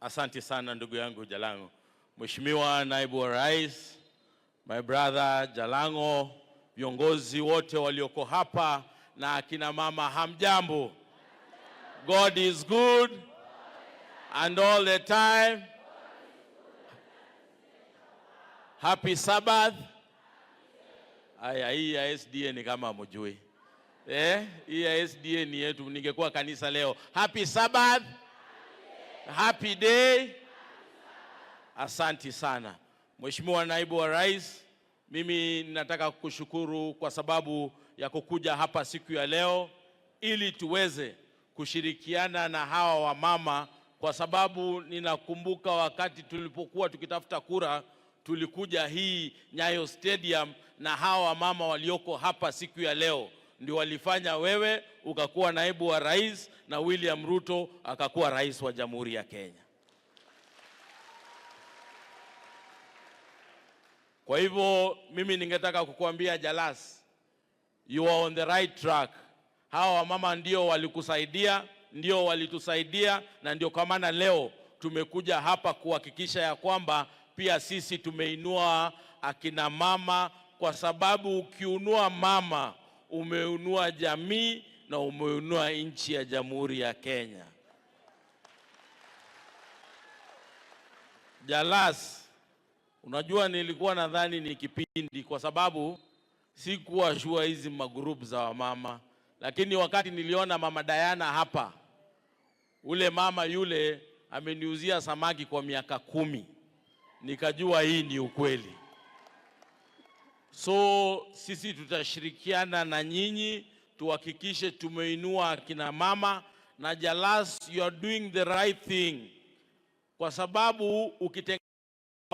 Asante sana ndugu yangu Jalango. Mheshimiwa Naibu wa Rais, my brother Jalango, viongozi wote walioko hapa na akina mama, hamjambo. God is good and all the time. Happy Sabbath. Aya, hii ya SDA ni kama mjui. Hii ya SDA ni yetu, ningekuwa kanisa leo. Happy Sabbath. Happy day. Asante sana. Mheshimiwa Naibu wa Rais, mimi nataka kukushukuru kwa sababu ya kukuja hapa siku ya leo ili tuweze kushirikiana na hawa wamama, kwa sababu ninakumbuka wakati tulipokuwa tukitafuta kura tulikuja hii Nyayo Stadium na hawa wamama walioko hapa siku ya leo ndio walifanya wewe ukakuwa naibu wa rais na William Ruto akakuwa rais wa Jamhuri ya Kenya. Kwa hivyo mimi ningetaka kukuambia Jalas, you are on the right track. Hawa wamama ndio walikusaidia, ndio walitusaidia, na ndio kwa maana leo tumekuja hapa kuhakikisha ya kwamba pia sisi tumeinua akina mama, kwa sababu ukiunua mama umeunua jamii na umeunua nchi ya Jamhuri ya Kenya. Jalas, unajua nilikuwa nadhani ni kipindi kwa sababu sikuwa sure hizi magroup za wamama, lakini wakati niliona Mama Diana hapa, ule mama yule ameniuzia samaki kwa miaka 10, nikajua hii ni ukweli. So sisi tutashirikiana na nyinyi tuhakikishe tumeinua kina mama, na Jalas, you are doing the right thing, kwa sababu ukitenga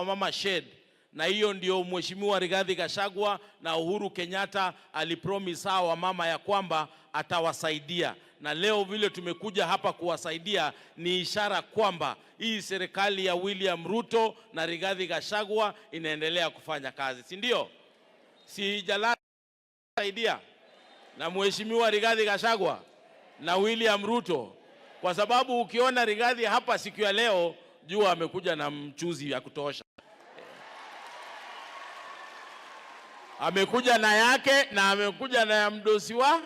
mama shed, na hiyo ndio Mheshimiwa Rigathi Gachagua na Uhuru Kenyatta alipromise hawa mama ya kwamba atawasaidia, na leo vile tumekuja hapa kuwasaidia ni ishara kwamba hii serikali ya William Ruto na Rigathi Gachagua inaendelea kufanya kazi, si ndio? Si Jalas saidia na Mheshimiwa Rigathi Gachagua na William Ruto, kwa sababu ukiona Rigathi hapa siku ya leo, jua amekuja na mchuzi ya kutosha. Amekuja na yake na amekuja na ya mdosi wa.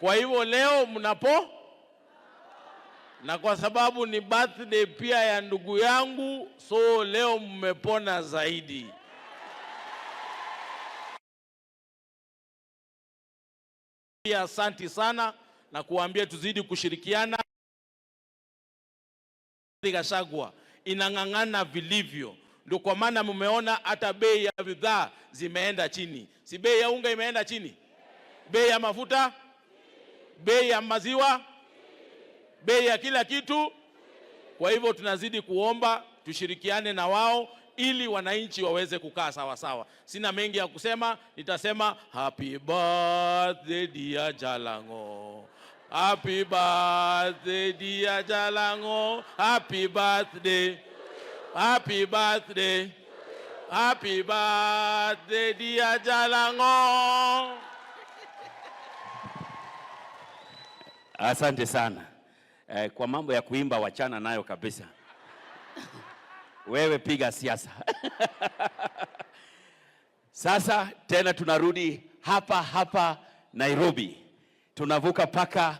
Kwa hivyo leo mnapo, na kwa sababu ni birthday pia ya ndugu yangu, so leo mmepona zaidi. Asante sana, na kuambia tuzidi kushirikiana. Gachagua inang'ang'ana vilivyo, ndio kwa maana mmeona hata bei ya bidhaa zimeenda chini. Si bei ya unga imeenda chini? Bei ya mafuta, bei ya maziwa, bei ya kila kitu. Kwa hivyo tunazidi kuomba tushirikiane na wao ili wananchi waweze kukaa sawa sawa. Sina mengi ya kusema, nitasema happy birthday dear Jalango. Happy birthday dear Jalango. Happy birthday. Happy birthday. Happy birthday dear Jalango. Asante sana. Kwa mambo ya kuimba wachana nayo kabisa. Wewe piga siasa. Sasa tena tunarudi hapa Nairobi. Tunavuka paka